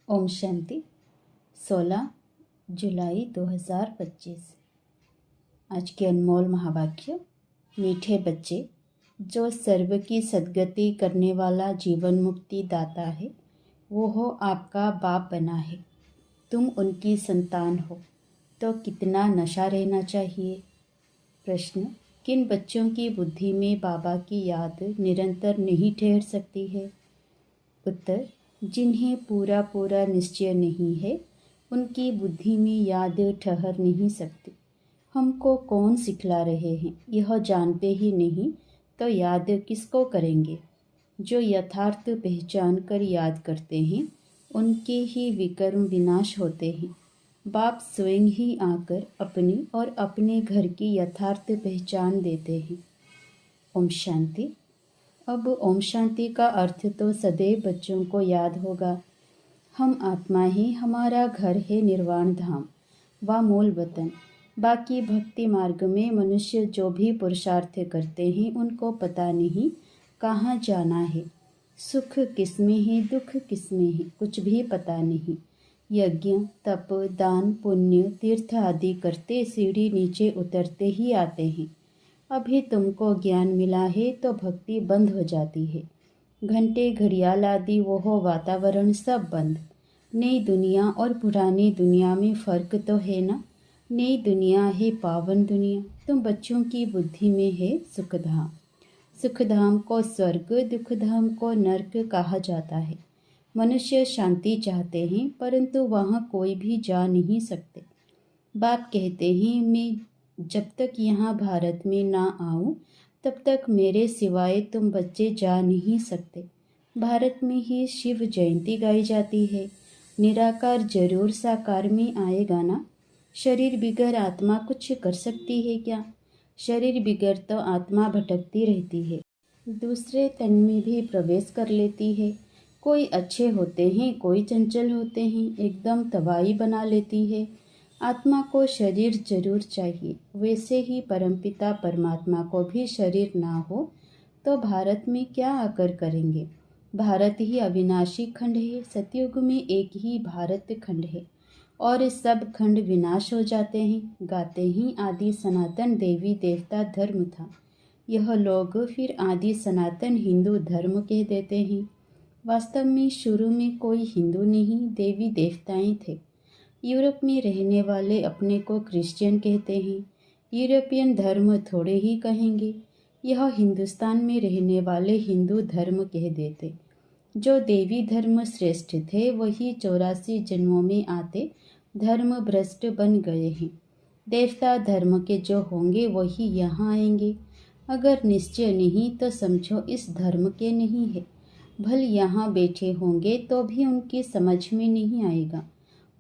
ओम शांति 16 जुलाई 2025। आज के अनमोल महावाक्य। मीठे बच्चे, जो सर्व की सद्गति करने वाला जीवन मुक्ति दाता है, वो हो आपका बाप बना है। तुम उनकी संतान हो तो कितना नशा रहना चाहिए। प्रश्न, किन बच्चों की बुद्धि में बाबा की याद निरंतर नहीं ठहर सकती है। उत्तर, जिन्हें पूरा पूरा निश्चय नहीं है, उनकी बुद्धि में याद ठहर नहीं सकती। हमको कौन सिखला रहे हैं, यह जानते ही नहीं तो याद किसको करेंगे। जो यथार्थ पहचान कर याद करते हैं, उनके ही विकर्म विनाश होते हैं। बाप स्वयं ही आकर अपनी और अपने घर की यथार्थ पहचान देते हैं। ओम शांति। अब ओम शांति का अर्थ तो सदैव बच्चों को याद होगा। हम आत्मा ही हमारा घर है, निर्वाण धाम व मूल वतन। बाकी भक्ति मार्ग में मनुष्य जो भी पुरुषार्थ करते हैं, उनको पता नहीं कहाँ जाना है, सुख किसमें है, दुख किसमें है, कुछ भी पता नहीं। यज्ञ, तप, दान, पुण्य, तीर्थ आदि करते सीढ़ी नीचे उतरते ही आते हैं। अभी तुमको ज्ञान मिला है तो भक्ति बंद हो जाती है। घंटे, घड़ियाल आदि वो वातावरण सब बंद। नई दुनिया और पुरानी दुनिया में फ़र्क तो है ना। नई दुनिया है पावन दुनिया। तुम बच्चों की बुद्धि में है सुखधाम। सुखधाम को स्वर्ग, दुखधाम को नर्क कहा जाता है। मनुष्य शांति चाहते हैं, परंतु वहाँ कोई भी जा नहीं सकते। बाप कहते हैं, मैं जब तक यहाँ भारत में ना आऊँ, तब तक मेरे सिवाय तुम बच्चे जा नहीं सकते। भारत में ही शिव जयंती गाई जाती है। निराकार जरूर साकार में आएगा ना। शरीर बिगर आत्मा कुछ कर सकती है क्या। शरीर बिगर तो आत्मा भटकती रहती है, दूसरे तन में भी प्रवेश कर लेती है। कोई अच्छे होते हैं, कोई चंचल होते हैं, एकदम तबाही बना लेती है। आत्मा को शरीर जरूर चाहिए। वैसे ही परमपिता परमात्मा को भी शरीर ना हो तो भारत में क्या आकर करेंगे। भारत ही अविनाशी खंड है। सतयुग में एक ही भारत खंड है और सब खंड विनाश हो जाते हैं। गाते ही आदि सनातन देवी देवता धर्म था। यह लोग फिर आदि सनातन हिंदू धर्म कह देते हैं। वास्तव में शुरू में कोई हिंदू नहीं, देवी देवताएं थे। यूरोप में रहने वाले अपने को क्रिश्चियन कहते हैं। यूरोपियन धर्म थोड़े ही कहेंगे। यह हिंदुस्तान में रहने वाले हिंदू धर्म कह देते। जो देवी धर्म श्रेष्ठ थे, वही 84 जन्मों में आते धर्म भ्रष्ट बन गए हैं। देवता धर्म के जो होंगे वही यहाँ आएंगे। अगर निश्चय नहीं तो समझो इस धर्म के नहीं है। भल यहाँ बैठे होंगे तो भी उनकी समझ में नहीं आएगा।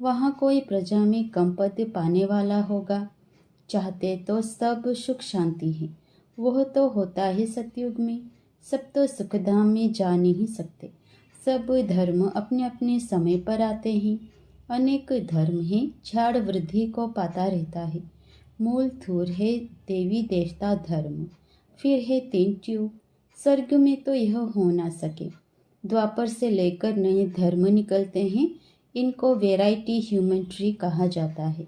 वहाँ कोई प्रजा में कम पद पाने वाला होगा। चाहते तो सब सुख शांति है, वह तो होता है सतयुग में। सब तो सुखधाम में जा नहीं सकते। सब धर्म अपने अपने समय पर आते हैं। अनेक धर्म हैं, झाड़ वृद्धि को पाता रहता है। मूल थूर है देवी देवता धर्म, फिर है 3 ट्यूब। स्वर्ग में तो यह हो ना सके। द्वापर से लेकर नए धर्म निकलते हैं। इनको वैरायटी ह्यूमन ट्री कहा जाता है।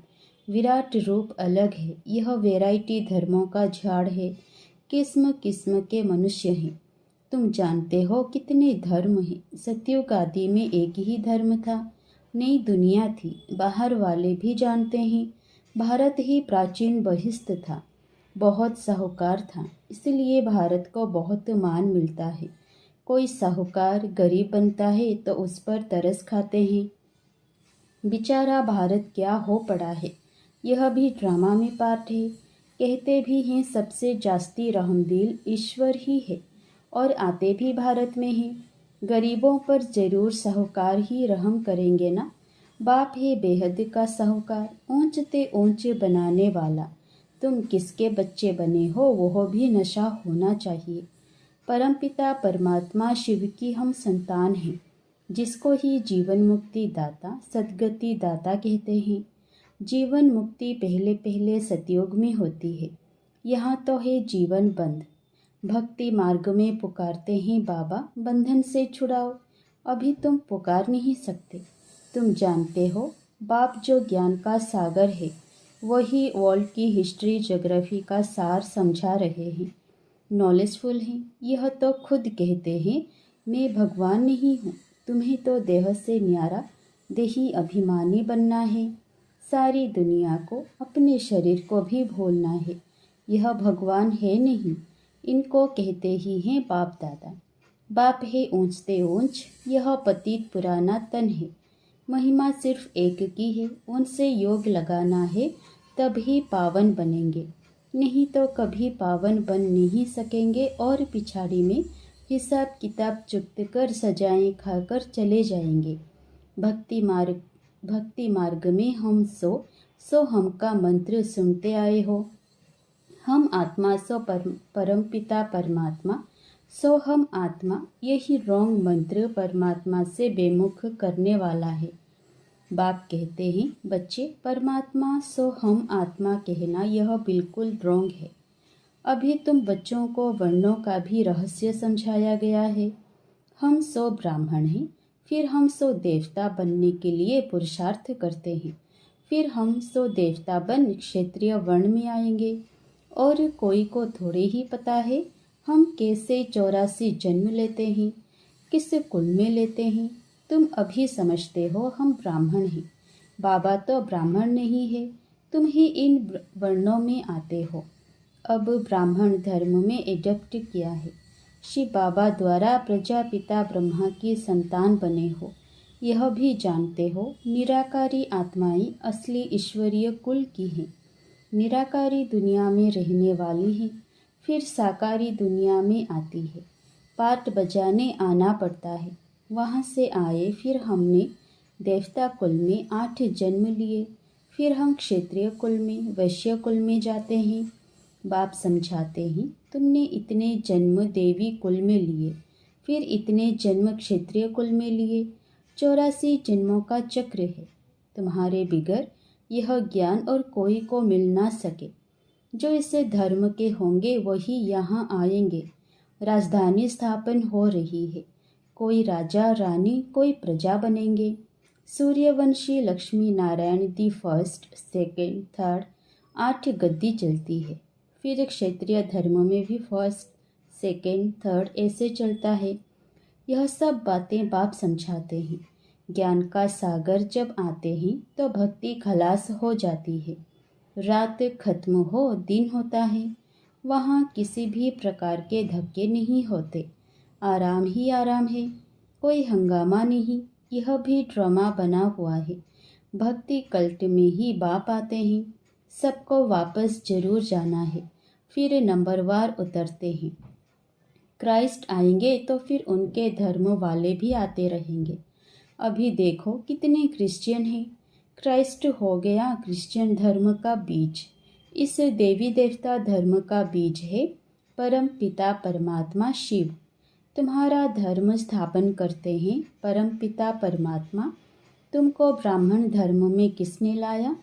विराट रूप अलग है, यह वैरायटी धर्मों का झाड़ है। किस्म किस्म के मनुष्य हैं। तुम जानते हो कितने धर्म हैं। सतयुग आदि में एक ही धर्म था। नई दुनिया थी, बाहर वाले भी जानते हैं। भारत ही प्राचीन बहिष्ठ था, बहुत साहूकार था, इसलिए भारत को बहुत मान मिलता है। कोई साहूकार गरीब बनता है तो उस पर तरस खाते हैं। बेचारा भारत क्या हो पड़ा है। यह भी ड्रामा में पार्ट है। कहते भी हैं सबसे जास्ती रहमदिल ईश्वर ही है और आते भी भारत में हैं। गरीबों पर जरूर साहूकार ही रहम करेंगे ना। बाप है बेहद का साहूकार, ऊंचते ऊंचे बनाने वाला। तुम किसके बच्चे बने हो, वह भी नशा होना चाहिए। परमपिता परमात्मा शिव की हम संतान हैं, जिसको ही जीवन मुक्ति दाता, सद्गति दाता कहते हैं। जीवन मुक्ति पहले पहले सतयुग में होती है। यहाँ तो है जीवन बंद। भक्ति मार्ग में पुकारते हैं, बाबा बंधन से छुड़ाओ। अभी तुम पुकार नहीं सकते। तुम जानते हो, बाप जो ज्ञान का सागर है वही वर्ल्ड की हिस्ट्री ज्योग्राफी का सार समझा रहे हैं। नॉलेजफुल हैं, यह तो खुद कहते हैं मैं भगवान नहीं हूँ। तुम्हें तो देह से न्यारा देही अभिमानी बनना है। सारी दुनिया को, अपने शरीर को भी भूलना है। यह भगवान है नहीं, इनको कहते ही हैं बाप दादा। बाप है ऊंचते ऊंच, यह पतित पुराना तन है। महिमा सिर्फ एक की है, उनसे योग लगाना है तभी पावन बनेंगे, नहीं तो कभी पावन बन नहीं सकेंगे और पिछाड़ी में हिसाब किताब चुकत कर सजाएं खाकर चले जाएंगे। भक्ति मार्ग में हम सो हम का मंत्र सुनते आए हो। हम आत्मा सो परम पिता परमात्मा, सो हम आत्मा, यही रॉन्ग मंत्र परमात्मा से बेमुख करने वाला है। बाप कहते हैं बच्चे, परमात्मा सो हम आत्मा कहना यह बिल्कुल रॉन्ग है। अभी तुम बच्चों को वर्णों का भी रहस्य समझाया गया है। हम सो ब्राह्मण हैं, फिर हम सो देवता बनने के लिए पुरुषार्थ करते हैं, फिर हम सो देवता बन क्षेत्रीय वर्ण में आएंगे। और कोई को थोड़े ही पता है हम कैसे 84 जन्म लेते हैं, किस कुल में लेते हैं। तुम अभी समझते हो हम ब्राह्मण हैं, बाबा तो ब्राह्मण नहीं है, तुम ही इन वर्णों में आते हो। अब ब्राह्मण धर्म में एडप्ट किया है। शिव बाबा द्वारा प्रजापिता ब्रह्मा की संतान बने हो। यह भी जानते हो निराकारी आत्माएं असली ईश्वरीय कुल की हैं। निराकारी दुनिया में रहने वाली हैं, फिर साकारी दुनिया में आती है। पाट बजाने आना पड़ता है, वहाँ से आए फिर हमने देवता कुल में 8 जन्म लिए, फिर हम क्षेत्रीय कुल में वैश्य कुल में जाते हैं। बाप समझाते हैं तुमने इतने जन्म देवी कुल में लिए, फिर इतने जन्म क्षेत्रीय कुल में लिए। 84 जन्मों का चक्र है। तुम्हारे बिगर यह ज्ञान और कोई को मिल ना सके। जो इसे धर्म के होंगे वही यहाँ आएंगे। राजधानी स्थापन हो रही है, कोई राजा रानी कोई प्रजा बनेंगे। Suryavanshi Lakshmi Narayan the first second third 8 गद्दी चलती है। फिर क्षेत्रीय धर्म में भी फर्स्ट सेकेंड थर्ड ऐसे चलता है। यह सब बातें बाप समझाते हैं। ज्ञान का सागर जब आते हैं तो भक्ति खलास हो जाती है। रात खत्म हो दिन होता है, वहाँ किसी भी प्रकार के धक्के नहीं होते, आराम ही आराम है, कोई हंगामा नहीं। यह भी ड्रामा बना हुआ है। भक्ति कल्ट में ही बाप आते हैं, सबको वापस जरूर जाना है, फिर नंबरवार उतरते हैं। क्राइस्ट आएंगे तो फिर उनके धर्म वाले भी आते रहेंगे। अभी देखो कितने क्रिश्चियन हैं। क्राइस्ट हो गया क्रिश्चियन धर्म का बीज। इस देवी देवता धर्म का बीज है परम पिता परमात्मा शिव। तुम्हारा धर्म स्थापन करते हैं परम पिता परमात्मा। तुमको ब्राह्मण धर्म में किसने लाया?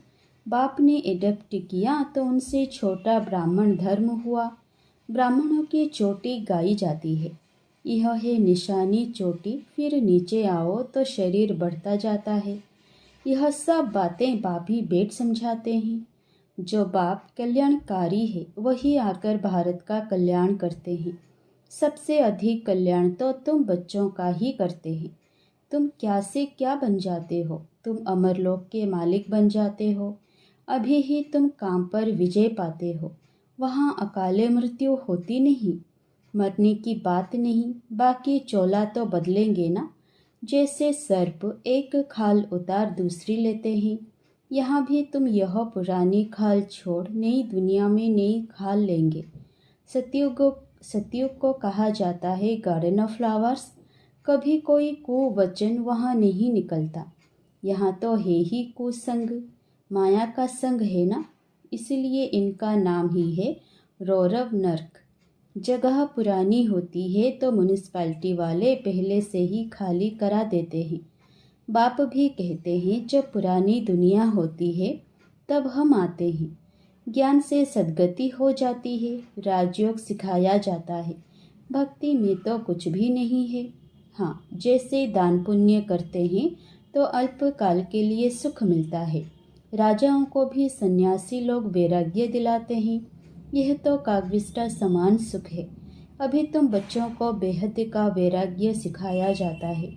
बाप ने एडप्ट किया तो उनसे छोटा ब्राह्मण धर्म हुआ। ब्राह्मणों की चोटी गाई जाती है, यह है निशानी चोटी। फिर नीचे आओ तो शरीर बढ़ता जाता है। यह सब बातें बाप ही बेट समझाते हैं। जो बाप कल्याणकारी है वही आकर भारत का कल्याण करते हैं। सबसे अधिक कल्याण तो तुम बच्चों का ही करते हैं। तुम क्या से क्या बन जाते हो, तुम अमरलोक के मालिक बन जाते हो। अभी ही तुम काम पर विजय पाते हो, वहाँ अकाले मृत्यु होती नहीं, मरने की बात नहीं। बाकी चोला तो बदलेंगे ना, जैसे सर्प एक खाल उतार दूसरी लेते हैं। यहाँ भी तुम यह पुरानी खाल छोड़ नई दुनिया में नई खाल लेंगे। सतयुग को कहा जाता है गार्डन ऑफ फ्लावर्स। कभी कोई कुवचन वहाँ नहीं निकलता। यहाँ तो है ही कुसंग, माया का संग है ना, इसलिए इनका नाम ही है रौरव नर्क। जगह पुरानी होती है तो म्यूनिसिपैलिटी वाले पहले से ही खाली करा देते हैं। बाप भी कहते हैं जब पुरानी दुनिया होती है तब हम आते हैं। ज्ञान से सद्गति हो जाती है, राजयोग सिखाया जाता है। भक्ति में तो कुछ भी नहीं है। हाँ, जैसे दान पुण्य करते हैं तो अल्पकाल के लिए सुख मिलता है। राजाओं को भी सन्यासी लोग वैराग्य दिलाते हैं। यह तो कागविष्टा समान सुख है। अभी तुम बच्चों को बेहद का वैराग्य सिखाया जाता है।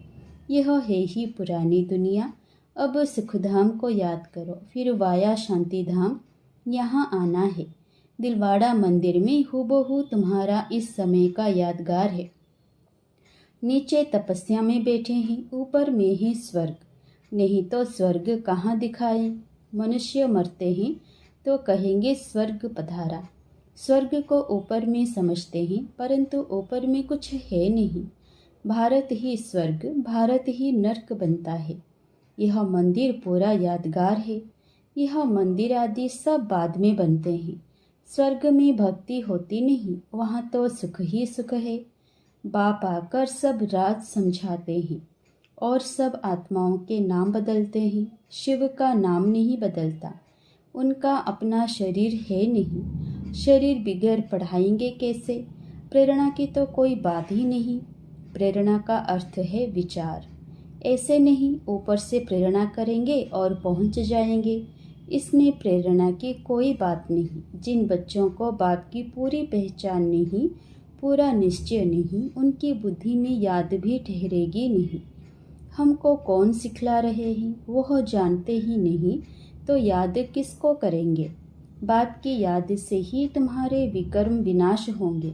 यह है ही पुरानी दुनिया। अब सुखधाम को याद करो, फिर वाया शांतिधाम यहाँ आना है। दिलवाड़ा मंदिर में हूबहू तुम्हारा इस समय का यादगार है। नीचे तपस्या में बैठे हैं, ऊपर में ही स्वर्ग। नहीं तो स्वर्ग कहाँ दिखाए। मनुष्य मरते हैं तो कहेंगे स्वर्ग पधारा। स्वर्ग को ऊपर में समझते हैं, परंतु ऊपर में कुछ है नहीं। भारत ही स्वर्ग, भारत ही नर्क बनता है। यह मंदिर पूरा यादगार है। यह मंदिर आदि सब बाद में बनते हैं। स्वर्ग में भक्ति होती नहीं, वहाँ तो सुख ही सुख है। बाप आकर सब राज समझाते हैं और सब आत्माओं के नाम बदलते हैं। शिव का नाम नहीं बदलता, उनका अपना शरीर है नहीं। शरीर बिगैर पढ़ाएंगे कैसे। प्रेरणा की तो कोई बात ही नहीं। प्रेरणा का अर्थ है विचार। ऐसे नहीं ऊपर से प्रेरणा करेंगे और पहुंच जाएंगे। इसमें प्रेरणा की कोई बात नहीं। जिन बच्चों को बाप की पूरी पहचान नहीं, पूरा निश्चय नहीं, उनकी बुद्धि में याद भी ठहरेगी नहीं। हमको कौन सिखला रहे हैं वह जानते ही नहीं, तो याद किसको करेंगे। बाप की याद से ही तुम्हारे विकर्म विनाश होंगे।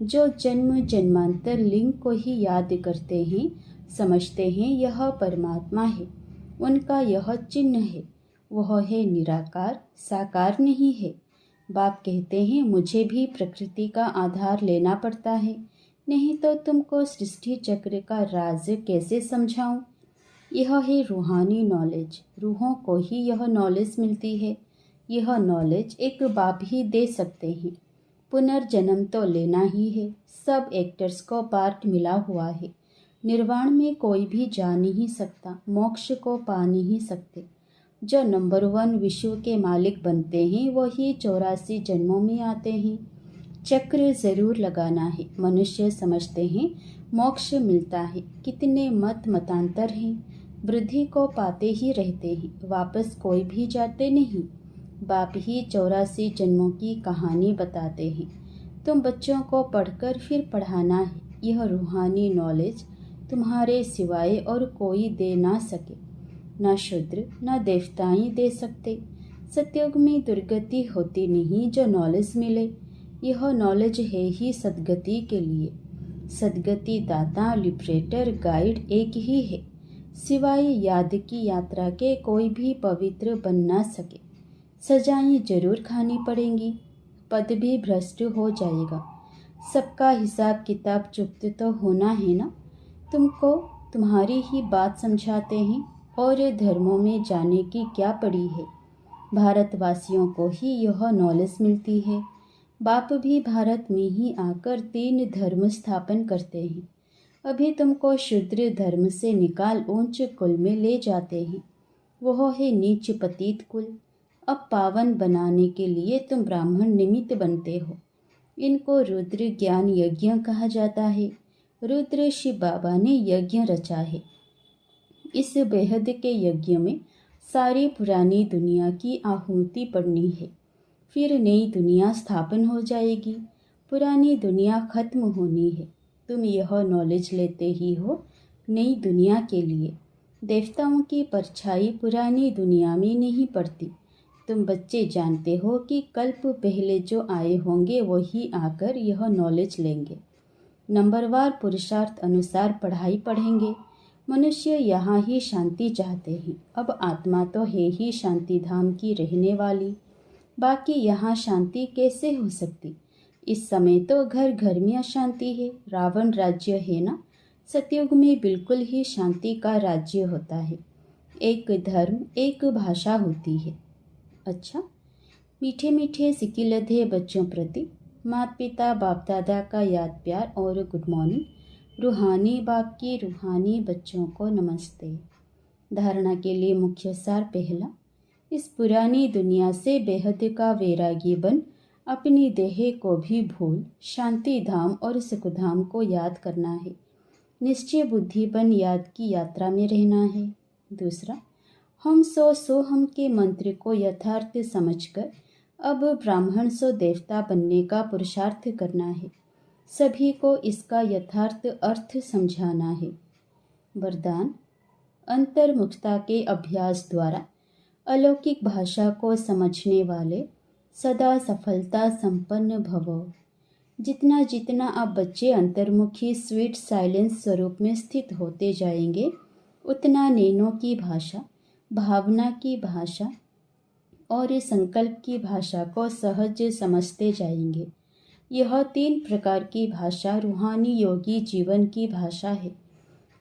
जो जन्म जन्मांतर लिंग को ही याद करते हैं, समझते हैं यह परमात्मा है, उनका यह चिन्ह है। वह है निराकार, साकार नहीं है। बाप कहते हैं मुझे भी प्रकृति का आधार लेना पड़ता है, नहीं तो तुमको सृष्टि चक्र का राज कैसे समझाऊं। यह है रूहानी नॉलेज। रूहों को ही यह नॉलेज मिलती है। यह नॉलेज एक बाप ही दे सकते हैं। पुनर्जन्म तो लेना ही है। सब एक्टर्स को पार्ट मिला हुआ है। निर्वाण में कोई भी जा नहीं सकता, मोक्ष को पा नहीं सकते। जो नंबर 1 विश्व के मालिक बनते हैं वही 84 जन्मों में आते हैं। चक्र जरूर लगाना है। मनुष्य समझते हैं मोक्ष मिलता है। कितने मतांतर हैं। वृद्धि को पाते ही रहते हैं, वापस कोई भी जाते नहीं। बाप ही 84 जन्मों की कहानी बताते हैं। तुम बच्चों को पढ़कर फिर पढ़ाना है। यह रूहानी नॉलेज तुम्हारे सिवाय और कोई दे ना सके। न शूद्र न देवताएं दे सकते। सतयुग में दुर्गति होती नहीं जो नॉलेज मिले। यह नॉलेज है ही सदगति के लिए। सदगति दाता, लिबरेटर, गाइड एक ही है। सिवाय याद की यात्रा के कोई भी पवित्र बन ना सके। सजाएं जरूर खानी पड़ेंगी, पद भी भ्रष्ट हो जाएगा। सबका हिसाब किताब चुप्त तो होना है ना। तुमको तुम्हारी ही बात समझाते हैं और धर्मों में जाने की क्या पड़ी है। भारतवासियों को ही यह नॉलेज मिलती है। बाप भी भारत में ही आकर 3 धर्म स्थापन करते हैं। अभी तुमको शूद्र धर्म से निकाल ऊंच कुल में ले जाते हैं। वह है नीच पतित कुल। अब पावन बनाने के लिए तुम ब्राह्मण निमित्त बनते हो। इनको रुद्र ज्ञान यज्ञ कहा जाता है। रुद्र शिव बाबा ने यज्ञ रचा है। इस बेहद के यज्ञ में सारी पुरानी दुनिया की आहुति पड़नी है। फिर नई दुनिया स्थापन हो जाएगी। पुरानी दुनिया खत्म होनी है। तुम यह नॉलेज लेते ही हो नई दुनिया के लिए। देवताओं की परछाई पुरानी दुनिया में नहीं पड़ती। तुम बच्चे जानते हो कि कल्प पहले जो आए होंगे वही आकर यह नॉलेज लेंगे। नंबरवार पुरुषार्थ अनुसार पढ़ाई पढ़ेंगे। मनुष्य यहाँ ही शांति चाहते हैं। अब आत्मा तो है ही शांति धाम की रहने वाली, बाकी यहाँ शांति कैसे हो सकती। इस समय तो घर घर में अशांति है। रावण राज्य है ना। सतयुग में बिल्कुल ही शांति का राज्य होता है। एक धर्म, एक भाषा होती है। अच्छा, मीठे मीठे सिकिलधे बच्चों प्रति माता पिता बाप दादा का याद प्यार और गुड मॉर्निंग। रूहानी बाप की रूहानी बच्चों को नमस्ते। धारणा के लिए मुख्य सार पहला, इस पुरानी दुनिया से बेहद का वैरागी बन अपनी देह को भी भूल शांति धाम और सुखधाम को याद करना है। निश्चय बुद्धि बन याद की यात्रा में रहना है। दूसरा, हम सो सोहम के मंत्र को यथार्थ समझकर अब ब्राह्मण सो देवता बनने का पुरुषार्थ करना है। सभी को इसका यथार्थ अर्थ समझाना है। वरदान, अंतर्मुखता के अभ्यास द्वारा अलौकिक भाषा को समझने वाले सदा सफलता संपन्न भवो। जितना जितना आप बच्चे अंतर्मुखी स्वीट साइलेंस स्वरूप में स्थित होते जाएंगे, उतना नैनों की भाषा, भावना की भाषा और संकल्प की भाषा को सहज समझते जाएंगे। यह 3 प्रकार की भाषा रूहानी योगी जीवन की भाषा है।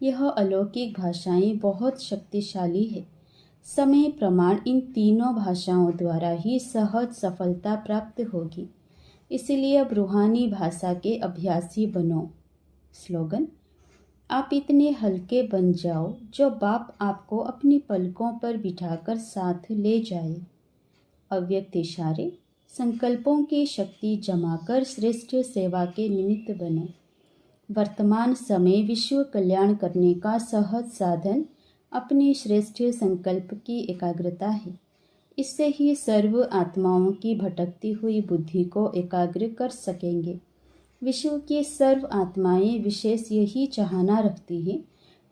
यह अलौकिक भाषाएं बहुत शक्तिशाली है। समय प्रमाण इन तीनों भाषाओं द्वारा ही सहज सफलता प्राप्त होगी। इसलिए अब रूहानी भाषा के अभ्यासी बनो। स्लोगन, आप इतने हल्के बन जाओ जो बाप आपको अपनी पलकों पर बिठाकर साथ ले जाए। अव्यक्त इशारे, संकल्पों की शक्ति जमाकर श्रेष्ठ सेवा के निमित्त बनो। वर्तमान समय विश्व कल्याण करने का सहज साधन अपने श्रेष्ठ संकल्प की एकाग्रता है। इससे ही सर्व आत्माओं की भटकती हुई बुद्धि को एकाग्र कर सकेंगे। विश्व की सर्व आत्माएं विशेष यही चाहना रखती हैं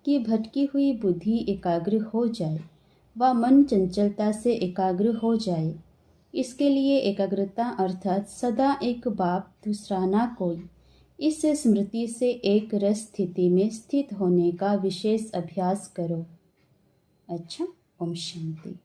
कि भटकी हुई बुद्धि एकाग्र हो जाए व मन चंचलता से एकाग्र हो जाए। इसके लिए एकाग्रता अर्थात सदा एक बाप दूसरा ना कोई, इस स्मृति से एक रस स्थिति में स्थित होने का विशेष अभ्यास करो। अच्छा, ओम शांति।